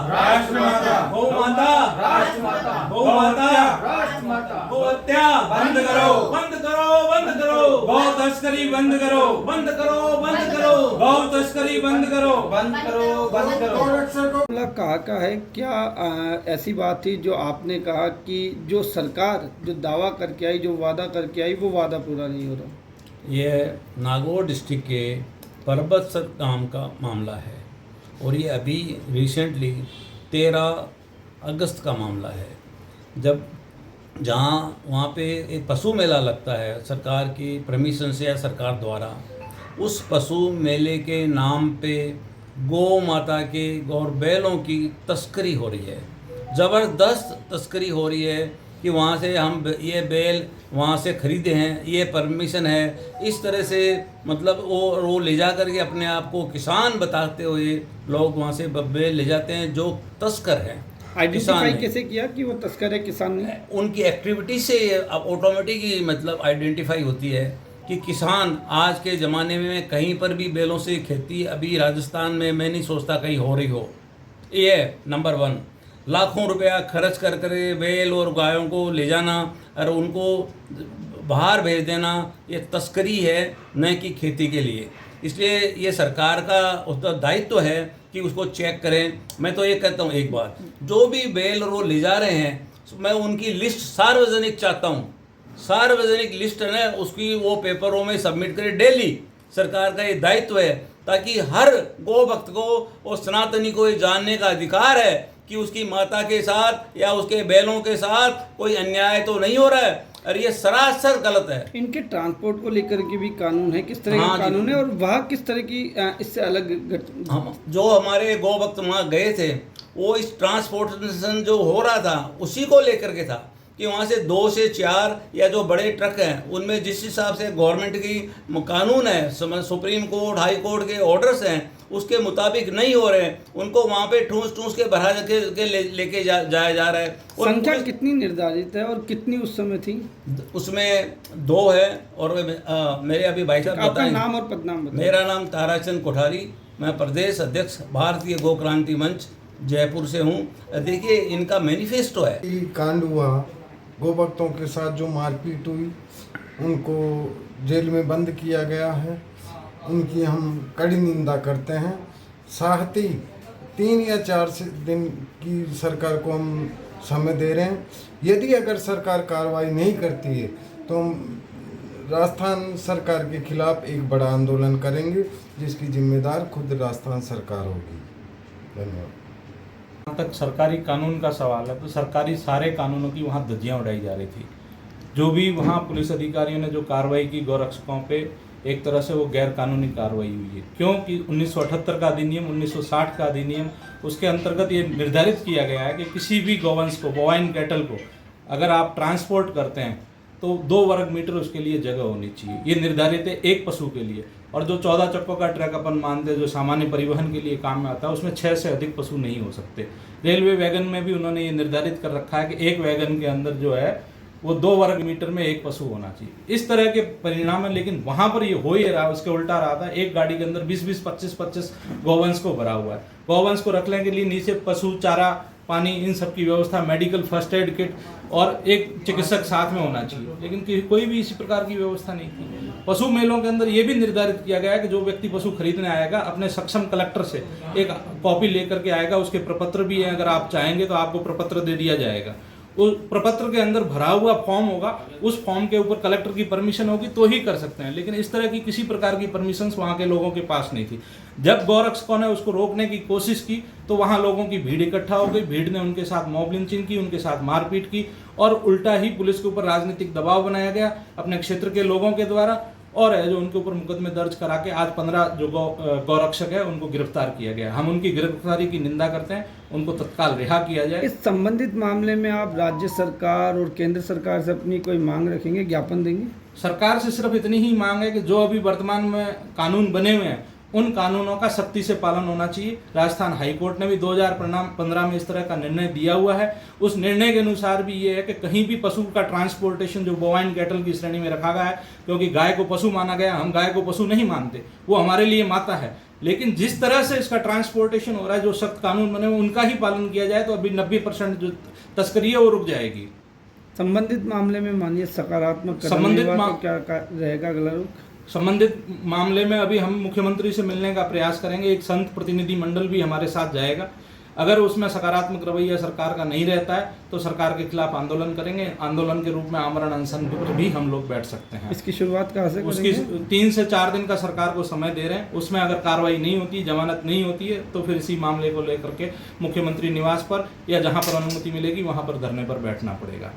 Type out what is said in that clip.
राष्ट्रमाता, गौ माता, राष्ट्रमाता, गौ माता, राष्ट्रमाता, गौ हत्या बंद करो, बंद करो, बंद करो, गौ तस्करी बंद करो, बंद करो, बंद करो, गौ तस्करी बंद करो, बंद करो, बंद करो। मामला कहाँ का है? क्या ऐसी बात थी जो आपने कहा कि जो सरकार जो दावा करके आई, जो वादा करके आई, वो वादा पूरा नहीं हो रहा? ये नागौर डिस्ट्रिक्ट के परबतसर गांव का मामला है और ये अभी रिसेंटली 13 अगस्त का मामला है, जब जहाँ वहाँ पे एक पशु मेला लगता है सरकार की परमिशन से या सरकार द्वारा। उस पशु मेले के नाम पे गौ माता के गौर बैलों की तस्करी हो रही है, ज़बरदस्त तस्करी हो रही है कि वहाँ से हम ये बैल वहाँ से ख़रीदे हैं, ये परमिशन है, इस तरह से मतलब वो ले जा करके अपने आप को किसान बताते हुए लोग वहाँ से बैल ले जाते हैं जो तस्कर हैं। आइडेंटिफाई कैसे किया कि वो तस्कर है, किसान नहीं? उनकी एक्टिविटी से अब ऑटोमेटिक मतलब आइडेंटिफाई होती है कि किसान आज के ज़माने में कहीं पर भी बैलों से खेती अभी राजस्थान में मैं नहीं सोचता कहीं हो रही हो। ये नंबर 1, लाखों रुपया खर्च कर बैल और गायों को ले जाना और उनको बाहर भेज देना, ये तस्करी है, न कि खेती के लिए। इसलिए ये सरकार का उत्तरदायित्व है कि उसको चेक करें। मैं तो ये कहता हूँ एक बात, जो भी बैल और वो ले जा रहे हैं मैं उनकी लिस्ट सार्वजनिक चाहता हूँ, सार्वजनिक लिस्ट है ना उसकी वो पेपरों में सबमिट करें डेली। सरकार का ये दायित्व है ताकि हर गौ भक्त को और सनातनी को ये जानने का अधिकार है कि उसकी माता के साथ या उसके बैलों के साथ कोई अन्याय तो नहीं हो रहा है, और ये सरासर गलत है। इनके ट्रांसपोर्ट को लेकर के भी कानून है, किस तरह का कानून है और वह किस तरह की इससे अलग? हम जो हमारे गौ भक्त वहाँ गए थे वो इस ट्रांसपोर्टेशन जो हो रहा था उसी को लेकर के था कि वहाँ से 2 से 4 या जो बड़े ट्रक हैं उनमें जिस हिसाब से गवर्नमेंट की कानून है, सुप्रीम कोर्ट हाई कोर्ट के ऑर्डर्स हैं उसके मुताबिक नहीं हो रहे हैं, उनको वहाँ पे ठूस के भरा के लेके जाया जा रहा है। संख्या कितनी निर्धारित है और कितनी उस समय थी? उसमें 2 है और मेरे अभी भाई साहब आपका नाम और पदनाम बताएं। मेरा नाम ताराचंद कोठारी, मैं प्रदेश अध्यक्ष भारतीय गौ क्रांति मंच जयपुर से हूँ। देखिए इनका मैनिफेस्टो है। कांड हुआ, गौ भक्तों के साथ जो मारपीट हुई, उनको जेल में बंद किया गया है, उनकी हम कड़ी निंदा करते हैं। साथ ही 3 या 4 दिन की सरकार को हम समय दे रहे हैं। यदि अगर सरकार कार्रवाई नहीं करती है तो हम राजस्थान सरकार के खिलाफ एक बड़ा आंदोलन करेंगे जिसकी जिम्मेदार खुद राजस्थान सरकार होगी। धन्यवाद। जहाँ तक सरकारी कानून का सवाल है तो सरकारी सारे कानूनों की वहाँ धज्जियाँ उड़ाई जा रही थी। जो भी वहाँ पुलिस अधिकारियों ने जो कार्रवाई की गौरक्षकों पे, एक तरह से वो गैर कानूनी कार्रवाई हुई है, क्योंकि 1978 का अधिनियम, 1960 का अधिनियम, उसके अंतर्गत ये निर्धारित किया गया है कि किसी भी गौवंश को, बोवाइन कैटल को अगर आप ट्रांसपोर्ट करते हैं तो 2 वर्ग मीटर उसके लिए जगह होनी चाहिए। ये निर्धारित है एक पशु के लिए। और जो 14 चक्कों का ट्रक अपन मानते हैं जो सामान्य परिवहन के लिए काम में आता है, उसमें 6 से अधिक पशु नहीं हो सकते। रेलवे वैगन में भी उन्होंने ये निर्धारित कर रखा है कि एक वैगन के अंदर जो है वो 2 वर्ग मीटर में एक पशु होना चाहिए। इस तरह के परिणाम है, लेकिन वहाँ पर ये हो ही रहा है, उसके उल्टा रहा था। एक गाड़ी के अंदर 20-20, 25-25 गौवंश को भरा हुआ है। गौवंश को रखने के लिए नीचे पशु चारा, पानी, इन सब की व्यवस्था, मेडिकल फर्स्ट एड किट और एक चिकित्सक साथ में होना चाहिए, लेकिन कोई भी इसी प्रकार की व्यवस्था नहीं थी। पशु मेलों के अंदर ये भी निर्धारित किया गया है कि जो व्यक्ति पशु खरीदने आएगा अपने सक्षम कलेक्टर से एक कॉपी लेकर के आएगा। उसके प्रपत्र भी है, अगर आप चाहेंगे तो आपको प्रपत्र दे दिया जाएगा। उस प्रपत्र के अंदर भरा हुआ फॉर्म होगा, उस फॉर्म के ऊपर कलेक्टर की परमिशन होगी तो ही कर सकते हैं, लेकिन इस तरह की किसी प्रकार की परमिशंस वहाँ के लोगों के पास नहीं थी। जब गौरक्षकों ने उसको रोकने की कोशिश की तो वहाँ लोगों की भीड़ इकट्ठा हो गई। भीड़ ने उनके साथ मॉब लिंचिंग की, उनके साथ मारपीट की और उल्टा ही पुलिस के ऊपर राजनीतिक दबाव बनाया गया अपने क्षेत्र के लोगों के द्वारा, और है जो उनके ऊपर मुकदमे दर्ज करा के आज 15 जो गौरक्षक है उनको गिरफ्तार किया गया। हम उनकी गिरफ्तारी की निंदा करते हैं, उनको तत्काल रिहा किया जाए। इस संबंधित मामले में आप राज्य सरकार और केंद्र सरकार से अपनी कोई मांग रखेंगे, ज्ञापन देंगे? सरकार से सिर्फ इतनी ही मांग है कि जो अभी वर्तमान में कानून बने हुए हैं उन कानूनों का सख्ती से पालन होना चाहिए। राजस्थान हाई कोर्ट ने भी 2015 में इस तरह का निर्णय दिया हुआ है। उस निर्णय के अनुसार भी ये है कि कहीं भी पशु का ट्रांसपोर्टेशन जो बोवाइन कैटल की श्रेणी में रखा गया है, क्योंकि गाय को पशु माना गया, हम गाय को पशु नहीं मानते, वो हमारे लिए माता है, लेकिन जिस तरह से इसका ट्रांसपोर्टेशन हो रहा है, जो सख्त कानून बने उनका ही पालन किया जाए तो अभी 90% जो तस्करी है वो रुक जाएगी। संबंधित मामले में मानिए सकारात्मक कदम संबंधित हुआ मा- तो क्या रहेगा अगला रुख? संबंधित मामले में अभी हम मुख्यमंत्री से मिलने का प्रयास करेंगे, एक संत प्रतिनिधि मंडल भी हमारे साथ जाएगा। अगर उसमें सकारात्मक रवैया सरकार का नहीं रहता है तो सरकार के खिलाफ आंदोलन करेंगे। आंदोलन के रूप में आमरण अनशन पर भी हम लोग बैठ सकते हैं। इसकी शुरुआत कहाँ से उसकी करेंगे? 3 से 4 दिन का सरकार को समय दे रहे हैं। उसमें अगर कार्रवाई नहीं होती, जमानत नहीं होती है तो फिर इसी मामले को लेकर के मुख्यमंत्री निवास पर या जहां पर अनुमति मिलेगी वहां पर धरने पर बैठना पड़ेगा।